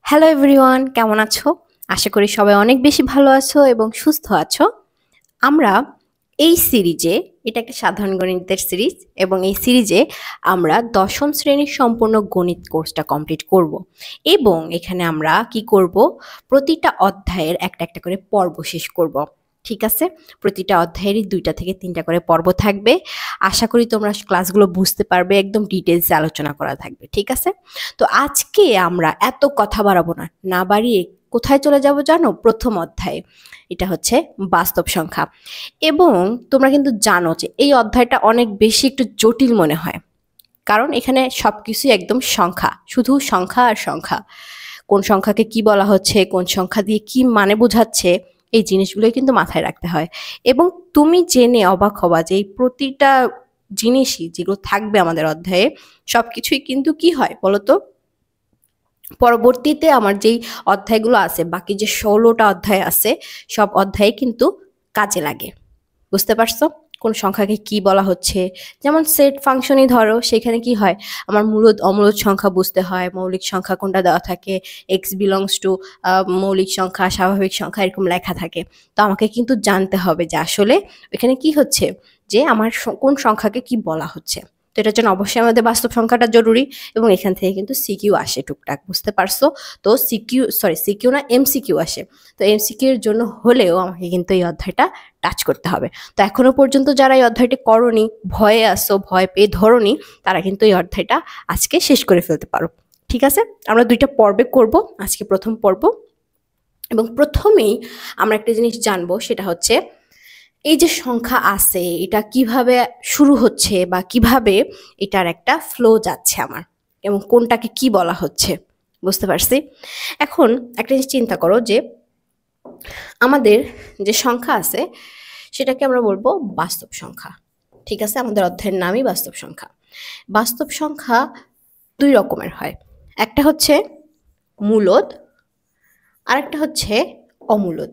Hello everyone, কেমন আছো? আশা করি সবাই অনেক বেশি ভালো আছো এবং সুস্থ আছো। আমরা এই সিরিজে, এটা একটা সাধারণ গণিতের সিরিজ এবং এই সিরিজে আমরা দশম শ্রেণীর সম্পূর্ণ গণিত কোর্সটা কমপ্লিট করব এবং এখানে আমরা কি করব, প্রতিটা অধ্যায়ের একটা একটা করে পর্ব শেষ করব। ঠিক আছে, প্রতিটা অধ্যায়েরই 2টা থেকে 3টা করে পর্ব থাকবে। আশা করি তোমরা ক্লাসগুলো বুঝতে পারবে, একদম ডিটেলসে আলোচনা করা থাকবে। ঠিক আছে, তো আজকে আমরা এত কথা বাড়াবো না, না বাড়িয়ে কোথায় চলে যাব জানো? প্রথম অধ্যায়ে, এটা হচ্ছে বাস্তব সংখ্যা। এবং তোমরা কিন্তু জানো যে এই অধ্যায়টা অনেক বেশি একটু জটিল মনে হয়, কারণ এখানে সবকিছুই একদম সংখ্যা, শুধু সংখ্যা আর সংখ্যা। কোন সংখ্যাকে কি বলা হচ্ছে, কোন সংখ্যা দিয়ে কি মানে বোঝাচ্ছে, এই জিনিসগুলোই কিন্তু মাথায় রাখতে হয়। এবং তুমি জেনে অবাক হবা যে এই প্রতিটা জিনিসই যেগুলো থাকবে আমাদের অধ্যায়ে, সবকিছুই কিন্তু কি হয় বলতো, পরবর্তীতে আমার যেই অধ্যায়গুলো আছে, বাকি যে 16টা অধ্যায় আছে, সব অধ্যায়ে কিন্তু কাজে লাগে। বুঝতে পারছো কোন সংখ্যাকে কি বলা হচ্ছে? যেমন সেট ফাংশনই ধরো, সেখানে কি হয়, আমার মূলদ অমূলদ সংখ্যা বুঝতে হয়, মৌলিক সংখ্যা কোনটা দেওয়া থাকে, এক্স বিলংস টু মৌলিক সংখ্যা, স্বাভাবিক সংখ্যা, এরকম লেখা থাকে। তো আমাকে কিন্তু জানতে হবে যে আসলে এখানে কি হচ্ছে, যে আমার কোন সংখ্যাকে কি বলা হচ্ছে। তো এটার জন্য অবশ্যই আমাদের বাস্তব সংখ্যাটা জরুরি এবং এখান থেকে কিন্তু সিকিউ আসে টুকটাক, বুঝতে পারছো? তো সিকিউ না, এমসিকিউ আসে। তো এমসিকিউ এর জন্য হলেও আমাকে কিন্তু এই অধ্যায়টা টাচ করতে হবে। তো এখনো পর্যন্ত যারা এই অধ্যায়টি করনি, ভয়ে আসো, ভয় পেয়ে ধরনি, তারা কিন্তু এই অধ্যায়টা আজকে শেষ করে ফেলতে পারো। ঠিক আছে, আমরা 2টা পর্বে করব, আজকে প্রথম পর্ব। এবং প্রথমেই আমরা একটা জিনিস জানবো, সেটা হচ্ছে এই যে সংখ্যা আছে, এটা কিভাবে শুরু হচ্ছে বা কিভাবে এটার একটা ফ্লো যাচ্ছে আমার, এবং কোনটাকে কি বলা হচ্ছে। বুঝতে পারছি? এখন একটা জিনিস চিন্তা করো যে আমাদের যে সংখ্যা আছে সেটাকে আমরা বলবো বাস্তব সংখ্যা। ঠিক আছে, আমাদের অধ্যায়ের নামই বাস্তব সংখ্যা। বাস্তব সংখ্যা 2 রকমের হয়, একটা হচ্ছে মূলদ, আর একটা হচ্ছে অমূলদ।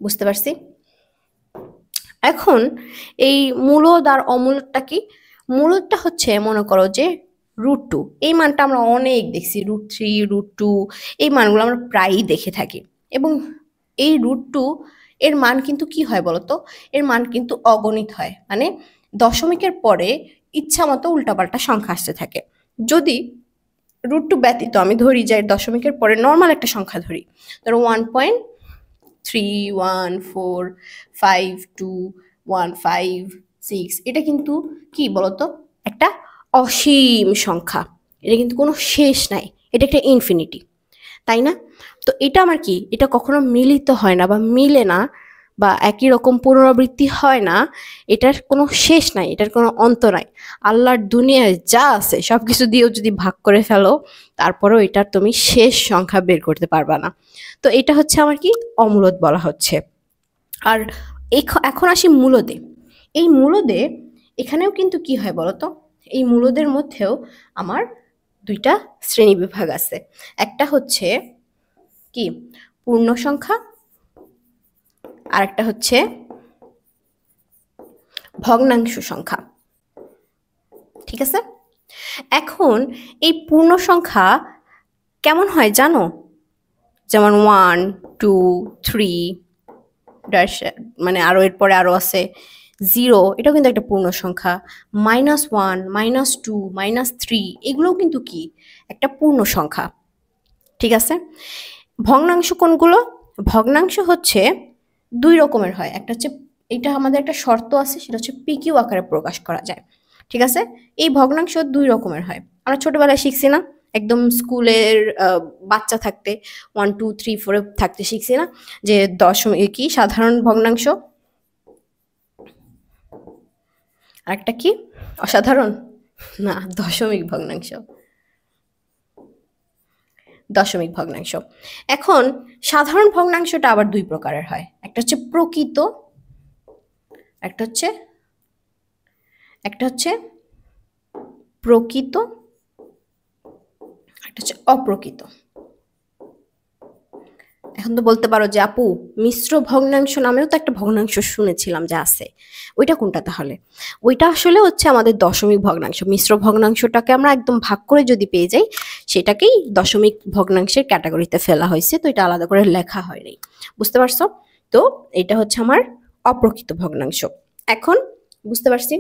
বুঝতে পারছি? এখন এই মূলদ আর অমূলদটা কি? মূলদটা হচ্ছে, মনে করো যে √2, এই মানটা আমরা অনেক দেখছি, √3, √2, এই মানগুলো আমরা প্রায়ই দেখে থাকি। এবং এই √2 এর মান কিন্তু কি হয় বলতো, এর মান কিন্তু অগণিত হয়, মানে দশমিকের পরে ইচ্ছা মতো উল্টাপাল্টা সংখ্যা আসতে থাকে। যদি √2 ব্যতীত আমি ধরি যে দশমিকের পরে নর্মাল একটা সংখ্যা ধরি, ধরো 1.3145215 6, এটা কিন্তু কি বলতো, একটা অসীম সংখ্যা। এটা কিন্তু কোনো শেষ নাই, এটা একটা ইনফিনিটি, তাই না? তো এটা আমার কি, এটা কখনো মিলিত হয় না বা মিলে না, বা একই রকম পুনরাবৃত্তি হয় না। এটার কোনো শেষ নাই, এটার কোনো অন্ত নাই। আল্লাহর দুনিয়ায় যা আছে সব কিছু দিয়েও যদি ভাগ করে ফেলো, তারপরেও এটার তুমি শেষ সংখ্যা বের করতে পারবা না। তো এটা হচ্ছে আমার কি, অমূলদ বলা হচ্ছে। আর এখন আসি মূলদে। এই মূলদে এখানেও কিন্তু কি হয় বলতো, এই মূলদের মধ্যেও আমার 2টা শ্রেণী বিভাগ আছে। একটা হচ্ছে কি, পূর্ণ সংখ্যা, আর একটা হচ্ছে ভগ্নাংশ সংখ্যা। ঠিক আছে, এখন এই পূর্ণ সংখ্যা কেমন হয় জানো? যেমন 1, 2, 3 ড্যাশ, মানে আরো এরপরে আরো আছে 0, এটাও কিন্তু একটা পূর্ণ সংখ্যা। -1, -2, -3, এগুলোও কিন্তু কি, একটা পূর্ণ সংখ্যা। ঠিক আছে, ভগ্নাংশ কোনগুলো? ভগ্নাংশ হচ্ছে 2 রকমের হয়। একটা হচ্ছে, এটা আমাদের একটা শর্ত আছে, সেটা হচ্ছে পিকিউ আকারে প্রকাশ করা যায়। ঠিক আছে, এই ভগ্নাংশ 2 রকমের হয়। আমরা ছোটবেলায় শিখছি না, একদম স্কুলের বাচ্চা থাকতে, 1, 2, 3, 4 থাকতে শিখছি না, যে দশমিক কি সাধারণ ভগ্নাংশ, আর একটা কি অসাধারণ, না দশমিক ভগ্নাংশ, দশমিক ভগ্নাংশ। এখন সাধারণ ভগ্নাংশটা আবার 2 প্রকারের হয়, একটা হচ্ছে প্রকৃত, একটা হচ্ছে একটা হচ্ছে প্রকৃত, একটা হচ্ছে অপ্রকৃত। এখন তো বলতে পারো যে আপু মিশ্র ভগ্নাংশ নামেও তো একটা ভগ্নাংশ শুনেছিলাম যে আছে, ওইটা কোনটা তাহলে? ওইটা আসলে হচ্ছে আমাদের দশমিক ভগ্নাংশ। মিশ্র ভগ্নাংশটাকে আমরা একদম ভাগ করে যদি পেয়ে যাই, সেটাকেই দশমিক ভগ্নাংশের ক্যাটাগরিতে ফেলা হয়েছে, তো এটা আলাদা করে লেখা হয়নি। বুঝতে পারছো? তো এটা হচ্ছে আমার অপ্রকৃত ভগ্নাংশ। এখন বুঝতে পারছি।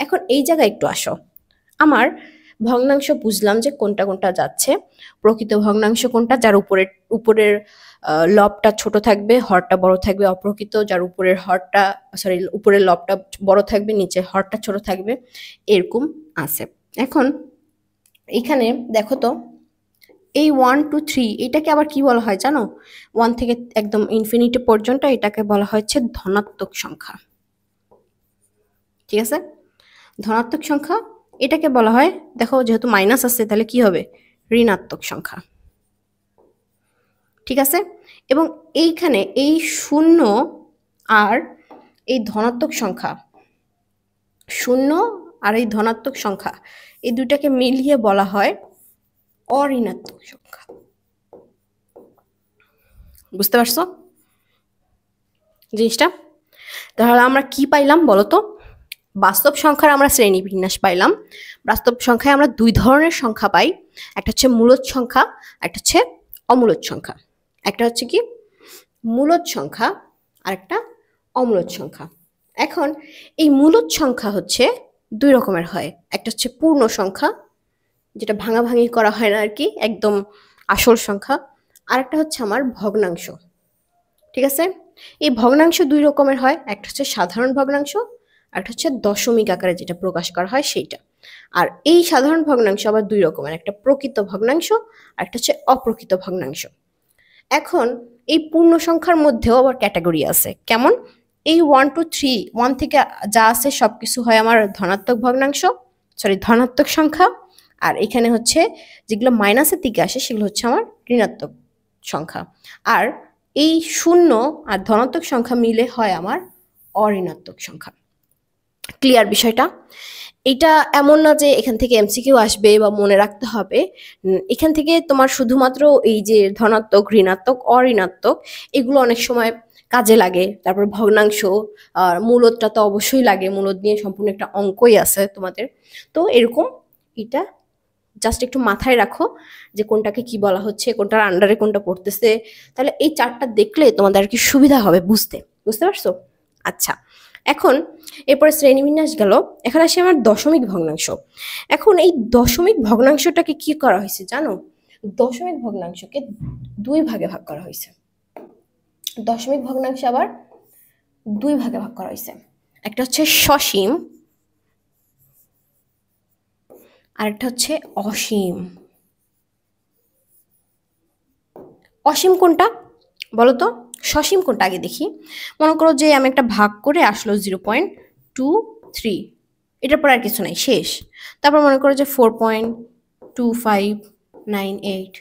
এখন এই জায়গায় একটু আসো। আমার ভগ্নাংশ বুঝলাম যে কোনটা কোনটা যাচ্ছে। প্রকৃত ভগ্নাংশ কোনটা? যার উপরের লবটা ছোট থাকবে, হরটা বড় থাকবে। অপ্রকৃত যার উপরের লবটা বড় থাকবে, নিচের হরটা ছোট থাকবে, এরকম আছে। এখন এখানে দেখো তো, এই 1 2 3 এটাকে আবার কি বলা হয় জানো? 1 থেকে একদম ইনফিনিটি পর্যন্ত এটাকে বলা হচ্ছে ধনাত্মক সংখ্যা। ঠিক আছে? ধনাত্মক সংখ্যা এটাকে বলা হয়, দেখো যেহেতু মাইনাস আছে তাহলে কি হবে? ঋণাত্মক সংখ্যা। ঠিক আছে? এবং এইখানে এই শূন্য আর এই ধনাত্মক সংখ্যা, শূন্য আর এই ধনাত্মক সংখ্যা, এই দুটাকে মিলিয়ে বলা হয় অঋণাত্মক সংখ্যা। বুঝতে পারছো জিনিসটা? তাহলে আমরা কি পাইলাম বলো তো? বাস্তব সংখ্যার আমরা শ্রেণীবিন্যাস পাইলাম। বাস্তব সংখ্যায় আমরা দুই ধরনের সংখ্যা পাই, একটা হচ্ছে মূলদ সংখ্যা, একটা হচ্ছে অমূলদ সংখ্যা। একটা হচ্ছে কি মূলদ সংখ্যা আর একটা অমূলদ সংখ্যা। এখন এই মূলদ সংখ্যা হচ্ছে দুই রকমের হয়, একটা হচ্ছে পূর্ণ সংখ্যা, যেটা ভাঙাভাঙি করা হয় না আর কি, একদম আসল সংখ্যা, আর একটা হচ্ছে আমার ভগ্নাংশ। ঠিক আছে? এই ভগ্নাংশ দুই রকমের হয়, একটা হচ্ছে সাধারণ ভগ্নাংশ, আর একটা হচ্ছে দশমিক আকারে যেটা প্রকাশ করা হয় সেইটা। আর এই সাধারণ ভগ্নাংশ আবার দুই রকমের, একটা প্রকৃত ভগ্নাংশ আর একটা হচ্ছে অপ্রকৃত ভগ্নাংশ। এখন এই পূর্ণ সংখ্যার মধ্যেও আবার ক্যাটাগরি আছে। কেমন? এই 1 2 3 1 থেকে যা আছে সবকিছু হয় আমার ধনাত্মক ভগ্নাংশ, ধনাত্মক সংখ্যা। আর এখানে হচ্ছে যেগুলো মাইনাসের দিকে আসে সেগুলো হচ্ছে আমার ঋণাত্মক সংখ্যা। আর এই শূন্য আর ধনাত্মক সংখ্যা মিলে হয় আমার অঋণাত্মক সংখ্যা। ক্লিয়ার বিষয়টা? এটা এমন না যে এখান থেকে এমসিকিউ আসবে বা মনে রাখতে হবে। এখান থেকে তোমার শুধুমাত্র এই যে ধনাত্মক, ঋণাত্মক, অঋণাত্মক এগুলো অনেক সময় কাজে লাগে। তারপর ভগ্নাংশ আর মূলদটা তো অবশ্যই লাগে, মূলদ নিয়ে সম্পূর্ণ একটা অঙ্কই আছে তোমাদের। তো এরকম এটা জাস্ট একটু মাথায় রাখো যে কোনটাকে কি বলা হচ্ছে, কোনটার আন্ডারে কোনটা পড়তেছে। তাহলে এই চার্টটা দেখলে তোমাদের আর কি সুবিধা হবে বুঝতে। বুঝতে পারছো? আচ্ছা, এখন এরপরে শ্রেণীবিন্যাস গেল। এখন আসি আমার দশমিক ভগ্নাংশ। এখন এই দশমিক ভগ্নাংশটাকে কি করা হয়েছে জানো? দশমিক ভগ্নাংশকে দুই ভাগে ভাগ করা হয়েছে। দশমিক ভগ্নাংশ আবার দুই ভাগে ভাগ করা হয়েছে। একটা হচ্ছে সসীম আর একটা হচ্ছে অসীম। অসীম কোনটা বলো তো? সসীম কোনটা আগে দেখি। মনে করো যে আমি একটা ভাগ করে আসলো 0.23, এটার পর আর কিছু নাই, শেষ। তারপর মনে করো যে 4.2598,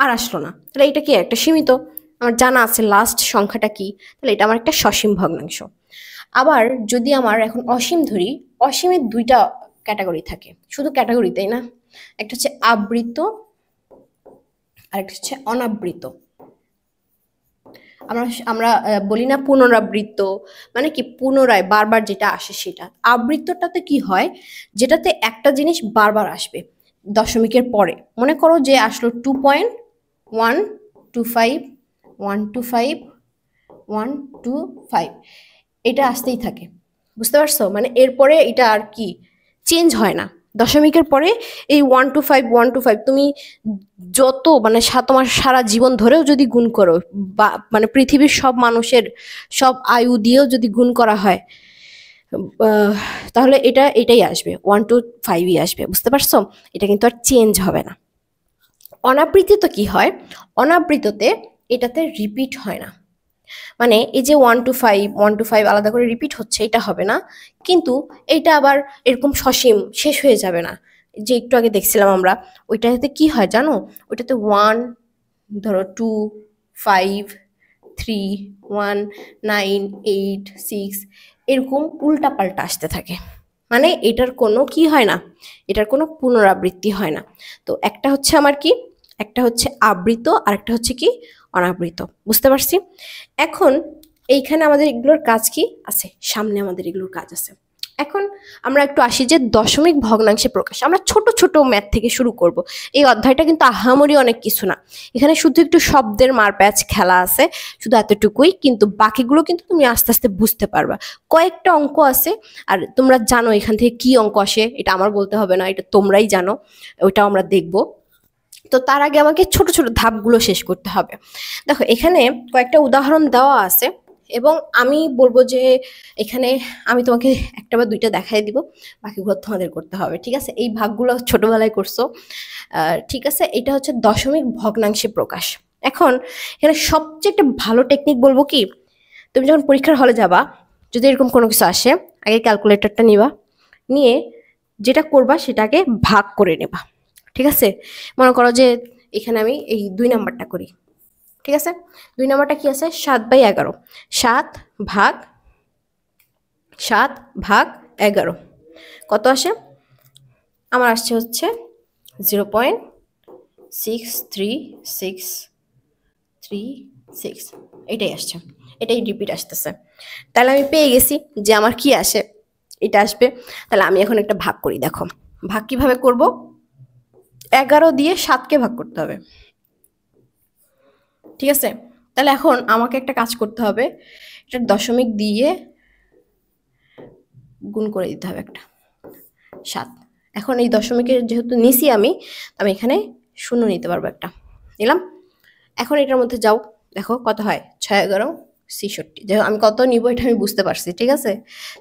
আর আসলো না, তাহলে এটা কি একটা সীমিত? আমার জানা আছে লাস্ট সংখ্যাটা কি, তাহলে এটা আমার একটা সসীম ভগ্নাংশ। আবার যদি আমার এখন অসীম ধরি, অসীমের দুইটা ক্যাটাগরি থাকে, শুধু ক্যাটাগরি তাই না, একটা হচ্ছে আবৃত আর একটা হচ্ছে অনাবৃত। আমরা আমরা বলি না পুনরাবৃত্ত, মানে কি পুনরায় বারবার যেটা আসে সেটা। আবৃত্তটাতে কি হয়, যেটাতে একটা জিনিস বারবার আসবে দশমিকের পরে। মনে করো যে আসলো 2.125 125 125, এটা আসতেই থাকে। বুঝতে পারছো? মানে এরপরে এটা আর কি চেঞ্জ হয় না। দশমিকের পরে এই 125 তুমি যত মানে তোমার সারা জীবন ধরেও যদি গুণ করো, বা মানে পৃথিবীর সব মানুষের সব আয়ু দিয়েও যদি গুণ করা হয়, তাহলে এটাই আসবে, 125ই আসবে। বুঝতে পারছো? এটা কিন্তু আর চেঞ্জ হবে না। অনাবৃত্তিত কি হয়? অনাবৃততে এটাতে রিপিট হয় না। মানে এই যে 125 আলাদা করে রিপিট হচ্ছে, এটা হবে না। কিন্তু এইটা আবার এরকম সসীম শেষ হয়ে যাবে না, যে একটু আগে দেখছিলাম আমরা, ওইটাতে কি হয় জানো? ওইটাতে 1, ধরো 2, 5, 3, 1, 9, 8, 6 এরকম উল্টা পাল্টা আসতে থাকে। মানে এটার কোনো কি হয় না, এটার কোনো পুনরাবৃত্তি হয় না। তো একটা হচ্ছে আমার কি একটা হচ্ছে আবৃত আর একটা হচ্ছে কি অনাবৃত। বুঝতে পারছি? এখন এইখানে আমাদের এগুলোর কাজ কি আছে, সামনে আমাদের এগুলোর কাজ আছে। এখন আমরা একটু আসি যে দশমিক ভগ্নাংশে প্রকাশ। আমরা ছোট ছোট ম্যাথ থেকে শুরু করব। এই অধ্যায়টা কিন্তু আহামরি অনেক কিছু না, এখানে শুধু একটু শব্দের মারপ্যাচ খেলা আছে, শুধু এতটুকুই। কিন্তু বাকিগুলো কিন্তু তুমি আস্তে আস্তে বুঝতে পারবা। কয়েকটা অঙ্ক আছে, আর তোমরা জানো এখান থেকে কি অঙ্ক আসে, এটা আমার বলতে হবে না, এটা তোমরাই জানো, ওইটাও আমরা দেখব। তো তার আগে আমাকে ছোট ছোট ধাপগুলো শেষ করতে হবে। দেখো এখানে কয়েকটা উদাহরণ দেওয়া আছে, এবং আমি বলবো যে এখানে আমি তোমাকে একটা বা দুইটা দেখাই দিব, বাকিগুলো তোমাদের করতে হবে। ঠিক আছে? এই ভাগগুলো ছোটবেলায় করছো, ঠিক আছে? এটা হচ্ছে দশমিক ভগ্নাংশে প্রকাশ। এখন এখানে সবচেয়ে একটা ভালো টেকনিক বলবো কি, তুমি যখন পরীক্ষার হলে যাবা, যদি এরকম কোনো কিছু আসে, আগে ক্যালকুলেটরটা নিবা, নিয়ে যেটা করবা সেটাকে ভাগ করে নেবা। ঠিক আছে? মনে করো যে এখানে আমি এই 2 নাম্বারটা করি। ঠিক আছে? 2 নাম্বারটা কি আছে? 7/11। 7/11 কত আসে? আমার আসছে হচ্ছে 0.6336, এটাই আসছে, এটাই রিপিট আসতেছে। তাহলে আমি পেয়ে গেছি যে আমার কি আসে, এটা আসবে। তাহলে আমি এখন একটা ভাগ করি। দেখো ভাগ কিভাবে করব, 11 দিয়ে 7কে ভাগ করতে হবে। ঠিক আছে? তাহলে এখন আমাকে একটা কাজ করতে হবে, এটা দশমিক দিয়ে গুণ করে দিতে হবে একটা 7। এখন এই দশমিকের যেহেতু নিছি আমি এখানে শূন্য নিতে পারবো একটা, নিলাম। এখন এটার মধ্যে যাও, দেখো কত হয়, 6×11 66। যেহেতু আমি কত নিব এটা আমি বুঝতে পারছি। ঠিক আছে?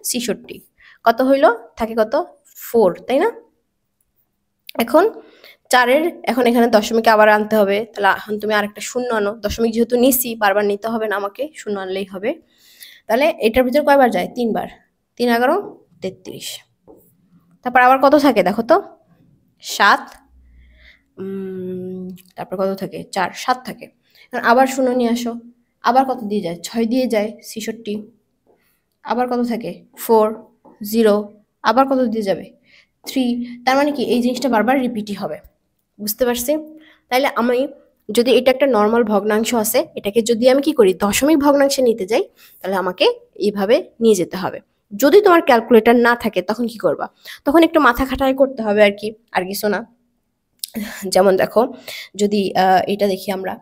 66 কত হইলো, থাকে কত 4, তাই না? এখন 4-এর এখন এখানে দশমিকে আবার আনতে হবে, তাহলে এখন তুমি আরেকটা শূন্য আনো। দশমিক যেহেতু নিছি বারবার নিতে হবে না আমাকে, শূন্য আনলেই হবে। তাহলে এটার ভিতরে কয়বার যায়, 3বার। 3×11 = 33। তারপর আবার কত থাকে দেখো তো, 7, তারপর কত থাকে, 4, 7 থাকে। আবার শূন্য নিয়ে আসো, আবার কত দিয়ে যায়, 6 দিয়ে যায়, 66। আবার কত থাকে, 4, 0, আবার কত দিয়ে যাবে, 3। তার মানে কি এই জিনিসটা বারবার রিপিটই হবে। বুঝতে পারছি? তাইলে আমি যদি এটা একটা নর্মাল ভগ্নাংশ আছে, এটাকে যদি আমি কি করি দশমিক ভগ্নাংশে নিতে যাই, তাহলে আমাকে এইভাবে নিয়ে যেতে হবে। যদি তোমার ক্যালকুলেটর না থাকে তখন কি করবা, তখন একটু মাথা খাটাই করতে হবে আর কি, আর কিছু না। যেমন দেখো যদি এটা দেখি আমরা,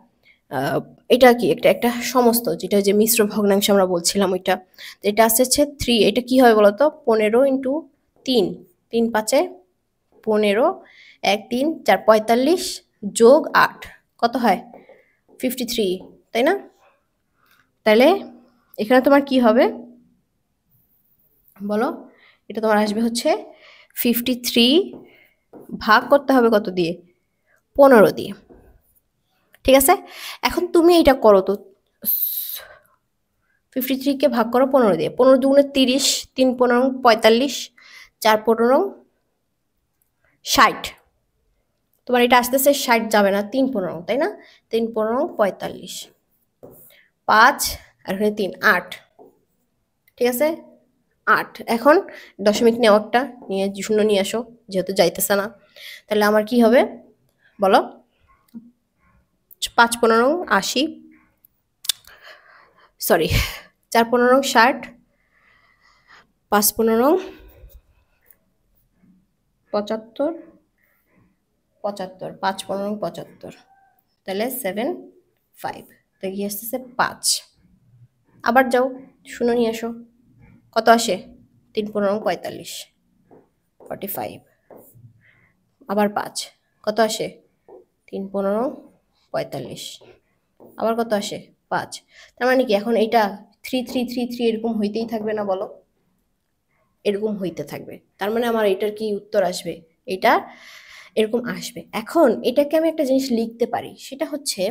এটা কি একটা একটা সমস্ত, যেটা যে মিশ্র ভগ্নাংশ আমরা বলছিলাম ওইটা, এটা আসছে 3। এটা কি হয় বলতো, 15×3, 3×5 = 15, 1, 3, 4, 45 যোগ 8 কত হয়, 53, তাই না? তাহলে এখানে তোমার কি হবে বলো, এটা তোমার আসবে হচ্ছে 53 ভাগ করতে হবে কত দিয়ে, 15 দিয়ে। ঠিক আছে? এখন তুমি এটা করো তো, 53কে ভাগ করো 15 দিয়ে, 15 দুগুণে 30, 3×15 = 45, 4×15 = 60। তোমার এটা আসতেছে 60 যাবে না, 3×15, তাই না? 3×15 = 45, 5 আর এখানে 3, 8। ঠিক আছে? 8। এখন দশমিক নেও একটা, নিয়ে শূন্য নিয়ে আসো, যেহেতু যাইতেছে না। তাহলে আমার কি হবে বলো, 5×15 = 80, সরি 4×15 = 60, 5×15 = 75, 75, 5×15 = 75, তাহলে 7, 5। তো কি আসতেছে 5। আবার যাও শূন্য নিয়ে আসো, কত আসে, 3×15 = 45, 45। আবার 5 কত আসে, 3×15 = 45। আবার কত আসে, 5। তার মানে কি এখন এটা 3, 3, 3, 3 এরকম হইতেই থাকবে না বলো, এরকম হইতে থাকবে। তার মানে আমার এটার কি উত্তর আসবে, এটা এরকম আসবে। এখন এটাকে আমি একটা জিনিস লিখতে পারি, সেটা হচ্ছে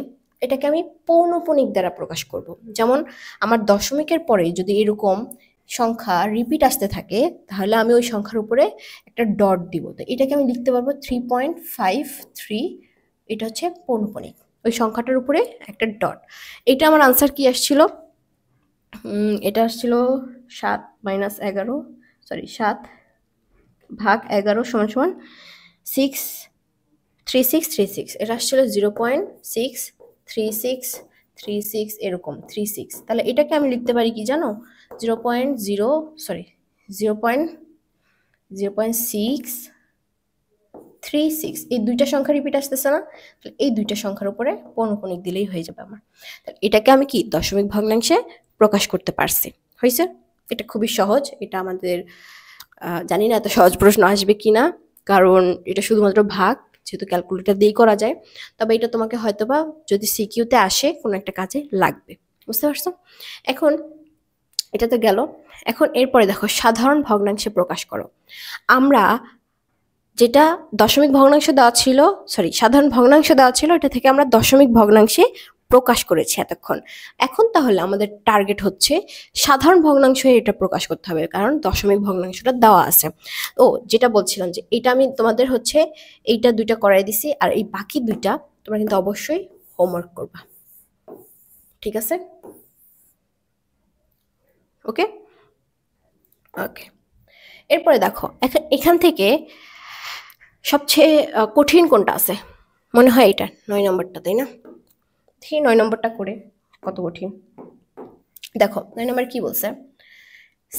এটাকে আমি পৌনঃপুনিক দ্বারা প্রকাশ করব। যেমন আমার দশমিকের পরে যদি এরকম সংখ্যা রিপিট আসতে থাকে, তাহলে আমি ওই সংখ্যার উপরে একটা ডট দিব। তো এটাকে আমি লিখতে পারবো 3.53, এটা হচ্ছে পৌনঃপুনিক, ওই সংখ্যাটার উপরে একটা ডট। এটা আমার আনসার কি আসছিল, এটা আসছিল 7-11, সরি 7/11 = 6, 3636 এটা আসছিল 0.63636 এরকম 36। তাহলে এটাকে আমি লিখতে পারি কি জানো, 0.636। এই দুইটা সংখ্যা রিপিট আসতেছে না, তাহলে এই দুইটা সংখ্যার উপরে পৌনঃপুনিক দিলেই হয়ে যাবে আমার। তাহলে এটাকে আমি কি দশমিক ভগ্নাংশে প্রকাশ করতে পারছি। হয়েছে? এটা খুবই সহজ। এটা আমাদের জানি না এত সহজ প্রশ্ন আসবে কিনা, কারণ এটা শুধুমাত্র ভাগ, যেহেতু ক্যালকুলেটর দিয়েই করা যায়। তবে এটা তোমাকে হয়তোবা যদি সিকিউতে আসে কোনো একটা কাজে লাগবে। বুঝতে পারছো? এখন এটা তো গেল। এখন এরপরে দেখো সাধারণ ভগ্নাংশে প্রকাশ করো। আমরা যেটা দশমিক ভগ্নাংশ দেওয়া ছিল, সাধারণ ভগ্নাংশ দেওয়া ছিল, এটা থেকে আমরা দশমিক ভগ্নাংশে প্রকাশ করেছি এতক্ষণ। এখন তাহলে আমাদের টার্গেট হচ্ছে সাধারণ ভগ্নাংশে এটা প্রকাশ করতে হবে, কারণ দশমিক ভগ্নাংশটা দেওয়া আছে। ও যেটা বলছিলাম যে এটা আমি তোমাদের হচ্ছে এইটা দুইটা করাই দিছি, আর এই বাকি দুইটা তোমরা কিন্তু অবশ্যই হোমওয়ার্ক করবা। ঠিক আছে? ওকে ওকে। এরপরে দেখো এখান থেকে সবচেয়ে কঠিন কোনটা আছে? মনে হয় এটা 9 নম্বরটা, তাই না? দেখি 9 নম্বরটা করে কত কঠিন। দেখো 9 নম্বর কি বলছে,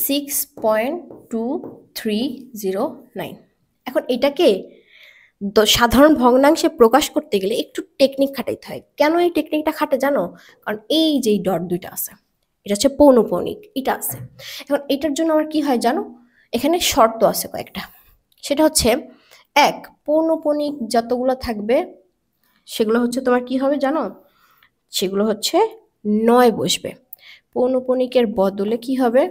6.2309। এখন এটাকে সাধারণ ভগ্নাংশে প্রকাশ করতে গেলে একটু টেকনিক খাটাইতে হয়। কেন এই টেকনিকটা খাটে জানো? কারণ এই যে ডট দুইটা আছে, এটা হচ্ছে পৌনঃপুনিক, এটা আছে। এখন এটার জন্য আমার কি হয় জানো, এখানে শর্ত আছে কয়েকটা। সেটা হচ্ছে, এক, পৌনঃপুনিক যতগুলো থাকবে সেগুলো হচ্ছে তোমার কি হবে জানো, সেগুলো হচ্ছে 9 বসবে। পৌনঃপুনিকের বদলে কি হবে,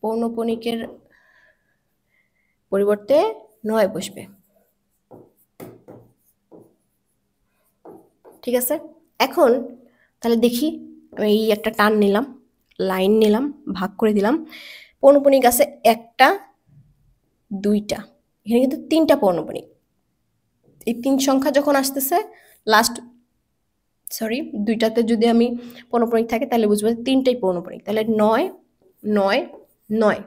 পৌনঃপুনিকের পরিবর্তে 9 বসবে। ঠিক আছে? এখন তাহলে দেখি, আমি এই একটা টান নিলাম, লাইন নিলাম, ভাগ করে দিলাম। পৌনঃপুনিক আছে একটা, দুইটা, এখানে কিন্তু 3টা পৌনঃপুনিক। এই 3 সংখ্যা যখন আসতেছে লাস্ট, দুইটাতে যদি আমি পৌনঃপুনিক থাকে তাহলে বুঝবো 3টাই পৌনঃপুনিক। তাহলে 9 9 9।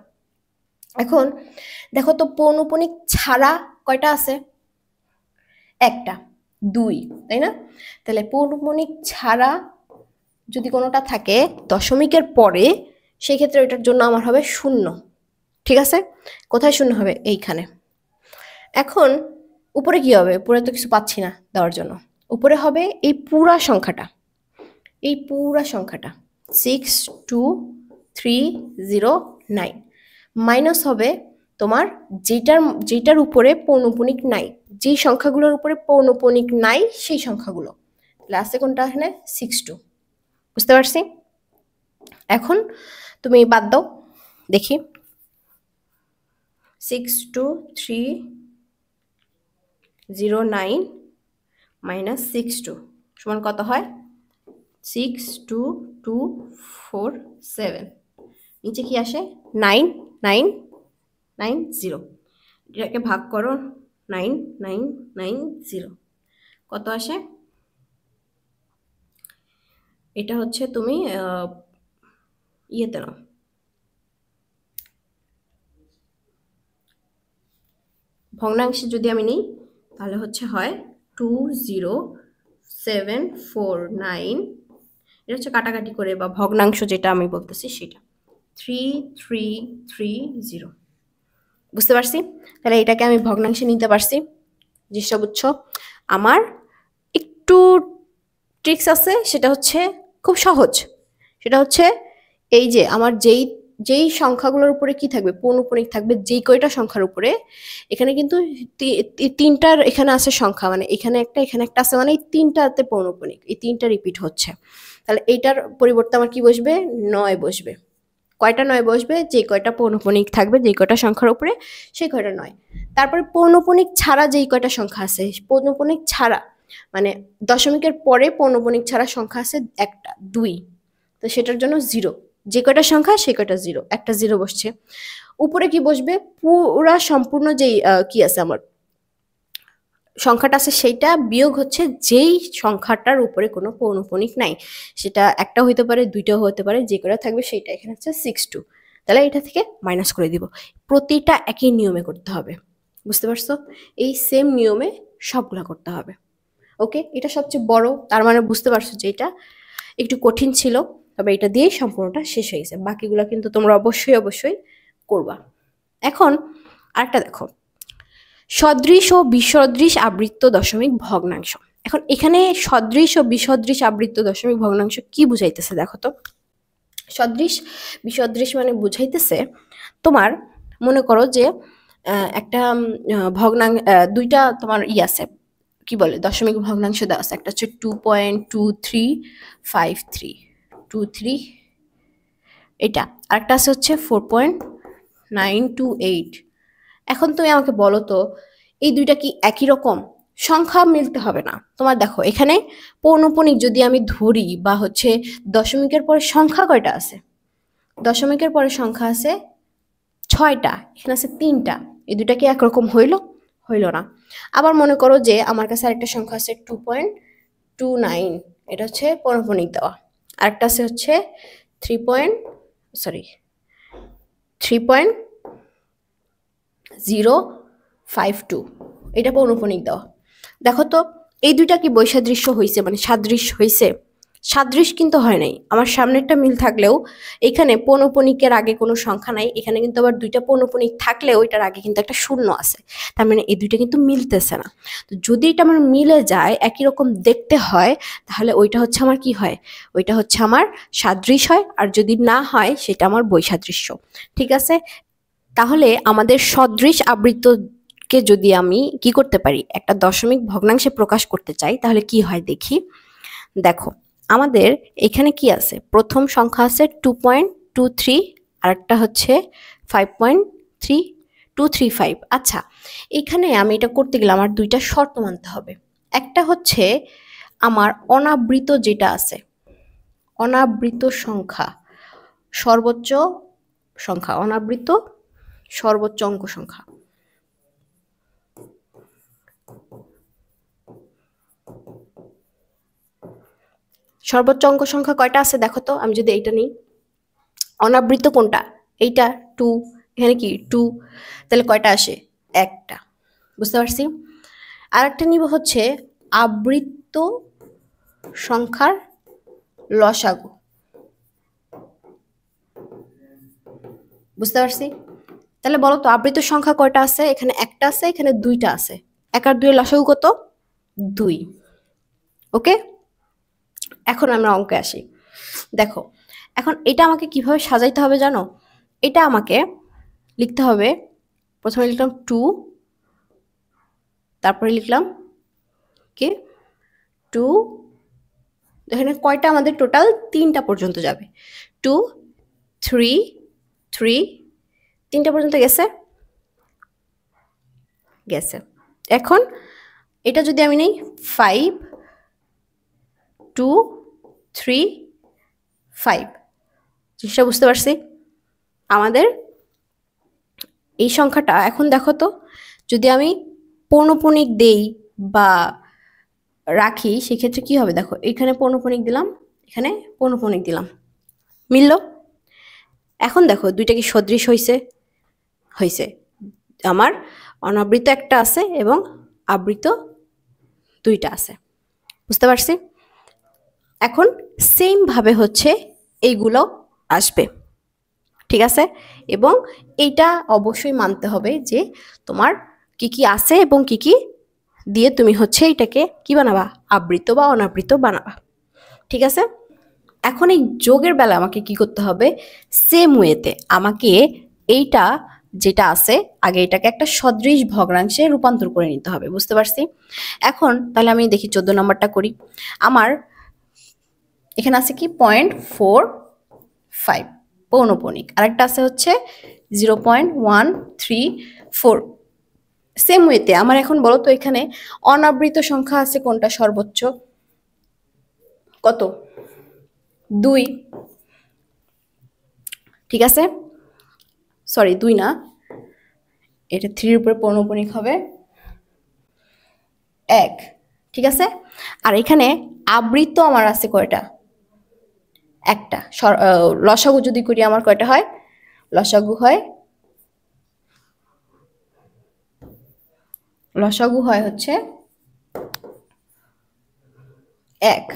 এখন দেখো তো পৌনঃপুনিক ছাড়া কয়টা আছে? একটা, 2, তাই না? তাহলে পৌনঃপুনিক ছাড়া যদি কোনোটা থাকে দশমিকের পরে, সেই ক্ষেত্রে এটার জন্য আমার হবে 0। ঠিক আছে? কোথায় 0 হবে? এইখানে। এখন উপরে কি হবে? উপরে তো কিছু পাচ্ছি না দেওয়ার জন্য। উপরে হবে এই পুরা সংখ্যাটা, 62309 মাইনাস হবে তোমার যেটার উপরে পৌনঃপুনিক নাই, যেই সংখ্যাগুলোর উপরে পৌনঃপুনিক নাই সেই সংখ্যাগুলো। তাহলে আছে কোনটা এখানে? 62। বুঝতে পারছি? এখন তুমি বাদ দাও দেখি, 62309 মাইনাস 62 সমান কত হয়? 62247। নিচে কি আসে? 9990। এটাকে ভাগ করো 9990, কত আসে? এটা হচ্ছে তুমি ইয়েতে নাও, ভগ্নাংশে যদি আমি নিই তাহলে হচ্ছে হয় 20749। এটা হচ্ছে কাটাকাটি করে বা ভগ্নাংশ যেটা আমি বলতেছি সেটা 3330। বুঝতে পারছি? তাহলে এটাকে আমি ভগ্নাংশে নিতে পারছি। জিনিসটা বুঝছো? আমার একটু ট্রিক্স আছে, সেটা হচ্ছে খুব সহজ। সেটা হচ্ছে এই যে আমার যেই সংখ্যাগুলোর উপরে কি থাকবে, পৌনঃপুনিক থাকবে, যেই কয়টা সংখ্যার উপরে, এখানে কিন্তু 3টার এখানে আছে সংখ্যা, মানে এখানে একটা আছে, মানে এই 3টাতে পৌনঃপুনিক, এই 3টা রিপিট হচ্ছে। তাহলে এইটার পরিবর্তে আমার কি বসবে? 9 বসবে। কয়টা 9 বসবে? যে কয়টা পৌনঃপুনিক থাকবে যেই কয়টা সংখ্যার উপরে, সেই কয়টা 9। তারপরে পৌনঃপুনিক ছাড়া যেই কয়টা সংখ্যা আছে, পৌনঃপুনিক ছাড়া মানে দশমিকের পরে পৌনঃপুনিক ছাড়া সংখ্যা আছে একটা, 2, তো সেটার জন্য 0। যে কয়টা সংখ্যা সেই কয়টা 0, একটা 0 বসছে। উপরে কি বসবে? পুরা সম্পূর্ণ যেই কি আছে আমার সংখ্যাটা আছে সেইটা বিয়োগ হচ্ছে যেই সংখ্যাটার উপরে কোনো পৌনঃপুনিক নাই। সেটা একটা হইতে পারে, 2টাও হতে পারে, যে কয়টা থাকবে সেইটা। এখানে হচ্ছে 62। তাহলে এটা থেকে মাইনাস করে দিব। প্রতিটা একই নিয়মে করতে হবে, বুঝতে পারছো? এই সেম নিয়মে সবগুলা করতে হবে। ওকে, এটা সবচেয়ে বড়, তার মানে বুঝতে পারছো যে এটা একটু কঠিন ছিল, তবে এটা দিয়েই সম্পূর্ণটা শেষ হয়ে গেছে। বাকিগুলো কিন্তু তোমরা অবশ্যই অবশ্যই করবা। এখন আরেকটা দেখো, সদৃশ ও বিসদৃশ আবৃত্ত দশমিক ভগ্নাংশ। এখন এখানে সদৃশ ও বিসদৃশ আবৃত্ত দশমিক ভগ্নাংশ কি বুঝাইতেছে দেখো তো। সদৃশ বিসদৃশ মানে বুঝাইতেছে তোমার, মনে করো যে একটা ভগ্নাংশ, দুইটা তোমার আছে, কি বলে, দশমিক ভগ্নাংশ দেওয়া আছে। একটা হচ্ছে 2.2353 এটা, আরেকটা আছে হচ্ছে 4.928। এখন তুমি আমাকে বলো তো এই দুইটা কি একই রকম? সংখ্যা মিলতে হবে না তোমার। দেখো এখানে পৌনঃপুনিক যদি আমি ধরি বা হচ্ছে দশমিকের পরে সংখ্যা কয়টা আছে? দশমিকের পরে সংখ্যা আছে 6টা, এখানে আছে 3টা। এই দুইটা কি একরকম হইল না। আবার মনে করো যে আমার কাছে আরেকটা সংখ্যা আছে 2.29, এটা হচ্ছে পৌনঃপুনিক দেওয়া। আরেকটা আছে হচ্ছে 3.052, এটা পৌনঃপুনিক দেওয়া। দেখো তো এই দুইটা কি বৈসাদৃশ্য হয়েছে, মানে সাদৃশ্য হয়েছে? সাদৃশ কিন্তু হয় নাই। আমার সামনেরটা মিল থাকলেও এখানে পৌনঃপুনিকের আগে কোনো সংখ্যা নাই, এখানে কিন্তু আবার দুইটা পৌনঃপুনিক থাকলেও এটার আগে কিন্তু একটা শূন্য আছে, তার মানে এই দুইটা কিন্তু মিলতেছে না। তো যদি এটা আমার মিলে যায়, একই রকম দেখতে হয়, তাহলে ওইটা হচ্ছে আমার কি হয়? ওইটা হচ্ছে আমার সাদৃশ হয়। আর যদি না হয় সেটা আমার বৈসাদৃশ্য। ঠিক আছে, তাহলে আমাদের সদৃশ আবৃত্তকে যদি আমি কি করতে পারি, একটা দশমিক ভগ্নাংশে প্রকাশ করতে চাই, তাহলে কি হয় দেখি। দেখো আমাদের এখানে কি আছে, প্রথম সংখ্যা আছে 2.23, আরেকটা হচ্ছে 5.3235। আচ্ছা, এখানে আমি এটা করতে গেলে আমার দুইটা শর্ত মানতে হবে। একটা হচ্ছে আমার অনাবৃত যেটা আছে, অনাবৃত সংখ্যা, সর্বোচ্চ সংখ্যা, অনাবৃত সর্বোচ্চ অঙ্ক সংখ্যা। সর্বোচ্চ অঙ্ক সংখ্যা কয়টা আছে দেখো তো। আমি যদি এইটা নিই, অনাবৃত কোনটা? এইটা 2, এখানে কি 2, তাহলে কয়টা আসে? একটা, বুঝতে পারছি। আরেকটা নিব হচ্ছে আবৃত সংখ্যার লসাগু, বুঝতে পারছি। তাহলে বলো তো আবৃত সংখ্যা কয়টা আছে? এখানে একটা আছে, এখানে দুইটা আছে। 1 আর 2 এর লসাগু কত? 2। ওকে, এখন আমরা অঙ্কে আসি। দেখো এখন এটা আমাকে কিভাবে সাজাইতে হবে জানো? এটা আমাকে লিখতে হবে, প্রথমে লিখলাম 2, তারপরে লিখলাম কি 2, এখানে কয়টা আমাদের টোটাল? 3টা পর্যন্ত যাবে। 2 3 3, 3টা পর্যন্ত গেছে। এখন এটা যদি আমি নেই 5 2 3 5, জিনিসটা বুঝতে পারছি। আমাদের এই সংখ্যাটা এখন দেখো তো, যদি আমি পৌনঃপুনিক দেই বা রাখি সেক্ষেত্রে কি হবে দেখো। এখানে পৌনঃপুনিক দিলাম, এখানে পৌনঃপুনিক দিলাম, মিলল। এখন দেখো দুইটা কি সদৃশ হয়েছে? হয়েছে। আমার অনাবৃত একটা আছে এবং আবৃত দুইটা আছে, বুঝতে পারছি। এখন সেম ভাবে হচ্ছে এইগুলো আসবে, ঠিক আছে। এবং এইটা অবশ্যই মানতে হবে যে তোমার কি কি আছে এবং কি কি দিয়ে তুমি হচ্ছে এটাকে কি বানাবা, আবৃত বা অনাবৃত বানাবা, ঠিক আছে। এখন এই যোগের বেলা আমাকে কি করতে হবে, সেম ওয়েতে আমাকে এইটা যেটা আছে আগে এটাকে একটা সদৃশ ভগ্নাংশে রূপান্তর করে নিতে হবে, বুঝতে পারছি। এখন তাহলে আমি দেখি 14 নম্বরটা করি। আমার এখানে আছে কি 0.45 পৌনঃপুনিক, আরেকটা আছে হচ্ছে 0.134। সেম ওয়েতে আমার এখন বলো তো এখানে অনাবৃত সংখ্যা আছে কোনটা সর্বোচ্চ? কত? 2, ঠিক আছে। সরি 2 না, এটা 3 উপরে পৌনঃপুনিক হবে 1, ঠিক আছে। আর এখানে আবৃত আমার আছে কয়টা? একটা। লসাগু যদি করি আমার কয়টা হয়? লসাগু হয় হচ্ছে 1।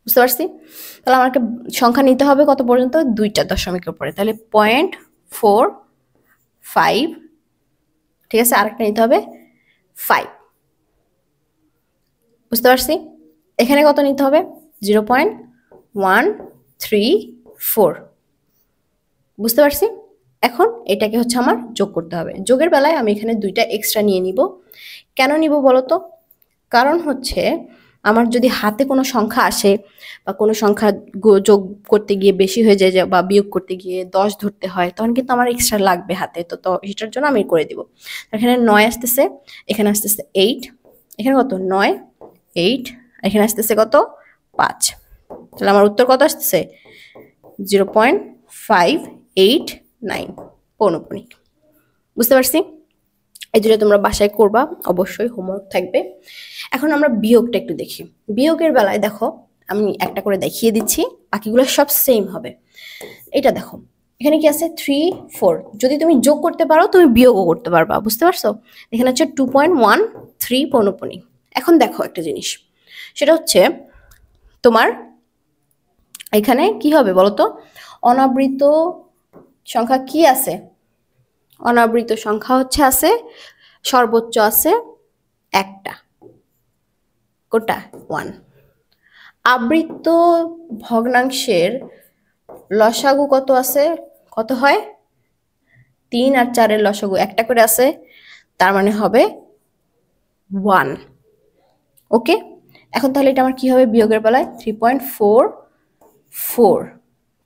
বুঝতে পারছি? তাহলে আমাকে সংখ্যা নিতে হবে কত পর্যন্ত? 2টা দশমিকের উপরে। তাহলে 0.45, ঠিক আছে, আরেকটা নিতে হবে 5। বুঝতে পারছি? এখানে কত নিতে হবে? 0.134। বুঝতে পারছি? এখন এটাকে হচ্ছে আমার যোগ করতে হবে। যোগের বেলায় আমি এখানে 2টা এক্সট্রা নিয়ে নিব। কেন নিব বলো তো? কারণ হচ্ছে আমার যদি হাতে কোনো সংখ্যা আসে বা কোনো সংখ্যা যোগ করতে গিয়ে বেশি হয়ে যায় বা বিয়োগ করতে গিয়ে 10 ধরতে হয়, তখন কিন্তু আমার এক্সট্রা লাগবে হাতে। তো এটার জন্য আমি করে দিব। এখানে 9 আসতেছে, এখানে আসতেছে 8, এখানে কত? 9, 8, এখানে আসতেছে কত? 5। তাহলে আমার উত্তর কত আসতেছে? 0.589 পৌনঃপুনিক। বুঝতে পারছি? এই দুটো তোমরা বাসায় করবা, অবশ্যই হোমওয়ার্ক থাকবে। এখন আমরা বিয়োগটা একটু দেখি। বিয়োগের বেলায় দেখো, আমি একটা করে দেখিয়ে দিচ্ছি, বাকিগুলো সব সেম হবে। এটা দেখো, এখানে কি আছে? 3, 4। যদি তুমি যোগ করতে পারো, তুমি বিয়োগও করতে পারবা। বুঝতে পারছো? এখানে হচ্ছে 2.13 পৌনঃপুনিক। এখন দেখো একটা জিনিস, সেটা হচ্ছে তোমার এখানে কি হবে বলতো? অনাবৃত সংখ্যা কি আছে? অনাবৃত সংখ্যা হচ্ছে আছে, সর্বোচ্চ আছে একটা, কোটা 1। আবৃত ভগ্নাংশের লসাগু কত আছে? কত হয়? 3 আর 4-এর লসাগু একটা করে আছে, তার মানে হবে 1। ওকে, এখন তাহলে এটা আমার কি হবে বিয়োগের বেলায়? 3.44,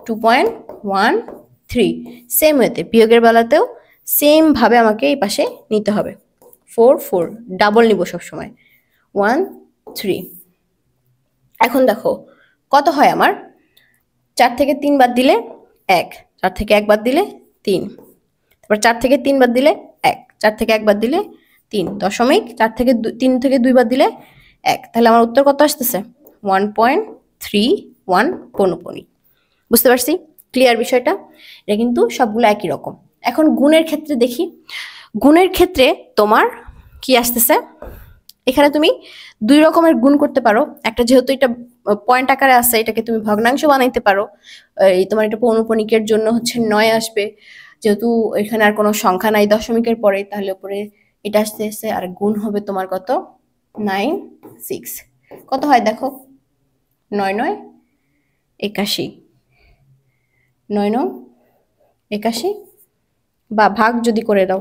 2.13। সেম ওয়েতে বিয়োগের বেলাতেও সেম ভাবে আমাকে এই পাশে নিতে হবে। 4, 4 ডাবল নিব সবসময়। 1, 3। এখন দেখো কত হয় আমার? 4 থেকে 3 বাদ দিলে 1, 4 থেকে 1 বাদ দিলে 3, তারপর 4 থেকে 3 বাদ দিলে 1, 4 থেকে 1 বাদ দিলে 3, দশমিক 4 থেকে 3 থেকে 2 বাদ দিলে 1। তাহলে আমার উত্তর কত আসতেছে? 1.31 পৌনঃপুনিক। বুঝতে পারছি? ক্লিয়ার বিষয়টা? এটা কিন্তু সবগুলো একই রকম। এখন গুণের ক্ষেত্রে দেখি। গুণের ক্ষেত্রে তোমার কি আসতেছে? এখানে তুমি 2 রকমের গুণ করতে পারো। একটা যেহেতু এটা পয়েন্ট আকারে আছে, এটাকে তুমি ভগ্নাংশ বানাইতে পারো। এই তোমার এটা পৌনঃপুনিকের জন্য হচ্ছে 9 আসবে, যেহেতু এখানে আর কোনো সংখ্যা নাই দশমিকের পরে, তাহলে উপরে এটা আসতেছে, আর গুণ হবে তোমার কত? 9, 6। কত হয় দেখো? 9, 9, 81, 9, 9, 81, বা ভাগ যদি করে দাও,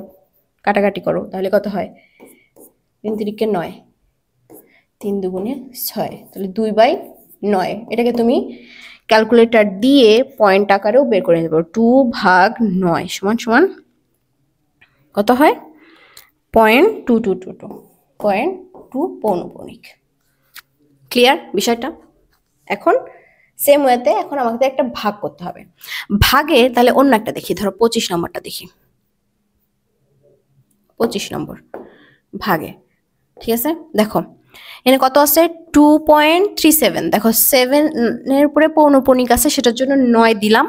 কাটাকাটি করো, তাহলে কত হয়? 3 3-কে 9, 3 2-গুণে 6, তাহলে 2/9। এটাকে তুমি ক্যালকুলেটর দিয়ে পয়েন্ট আকারেও বের করে নিতে পারো। 2/9 সমান সমান কত হয়? 0.2222, 0.2 পৌনঃপুনিক। ক্লিয়ার বিষয়টা? এখন সেম ওয়েতে এখন আমাকে একটা ভাগ করতে হবে। ভাগে তাহলে অন্য একটা দেখি, ধরো 25 নম্বরটা দেখি। 25 নম্বর ভাগে, ঠিক আছে? দেখো এখানে কত আছে? 2.37। দেখো 7-এর উপরে পৌনঃপুনিক আছে, সেটার জন্য 9 দিলাম,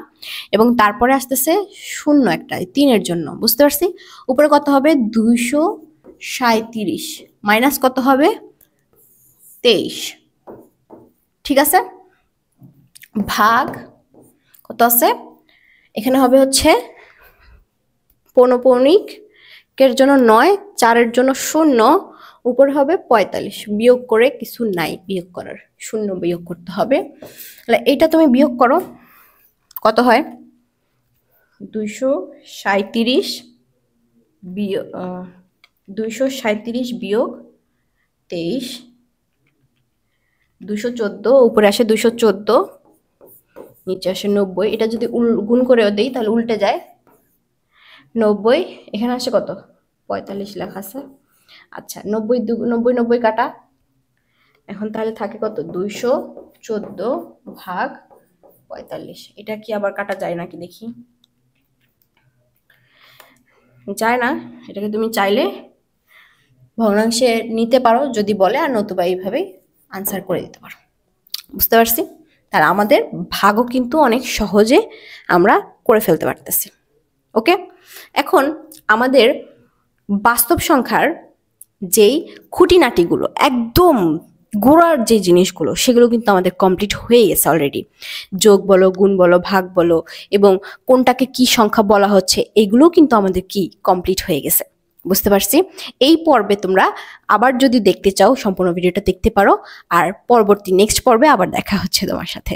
এবং তারপরে আসতেছে 0 একটা 3-এর জন্য। বুঝতে পারছি? উপরে কত হবে? 237 মাইনাস কত হবে? 23। ঠিক আছে? ভাগ কত আছে? এখানে হবে হচ্ছে পৌনঃপুনিকের জন্য 9, 4-এর জন্য 0, উপরে হবে 45। বিয়োগ করে কিছু নাই বিয়োগ করার, 0 বিয়োগ করতে হবে। তাহলে এইটা তুমি বিয়োগ করো, কত হয়? 237 বিয়োগ 23, 214, উপরে আসে 214, নিচে আসে 90। এটা যদি গুণ করে দেই তাহলে উল্টে যায়, 90, এখানে আসে কত? 45 লেখা আছে। আচ্ছা 90 90 কাটা, এখন তাহলে থাকে কত? 214 ভাগ 45। এটা কি আবার কাটা যায় নাকি দেখি? যায় না। এটাকে তুমি চাইলে ভগ্নাংশে নিতে পারো যদি বলে, আর নতুবা এইভাবেই আনসার করে দিতে পারো। বুঝতে পারছি? আর আমাদের ভাগও কিন্তু অনেক সহজে আমরা করে ফেলতে পারতেছি। ওকে, এখন আমাদের বাস্তব সংখ্যার যেই খুঁটিনাটিগুলো একদম গোড়ার যে জিনিসগুলো সেগুলো কিন্তু আমাদের কমপ্লিট হয়ে গেছে অলরেডি। যোগ বলো, গুণ বলো, ভাগ বলো এবং কোনটাকে কি সংখ্যা বলা হচ্ছে এগুলোও কিন্তু আমাদের কি কমপ্লিট হয়ে গেছে। বুঝতে পারছি? এই পর্বে তোমরা আবার যদি দেখতে চাও সম্পূর্ণ ভিডিওটা দেখতে পারো, আর পরবর্তী নেক্সট পর্বে আবার দেখা হচ্ছে তোমার সাথে।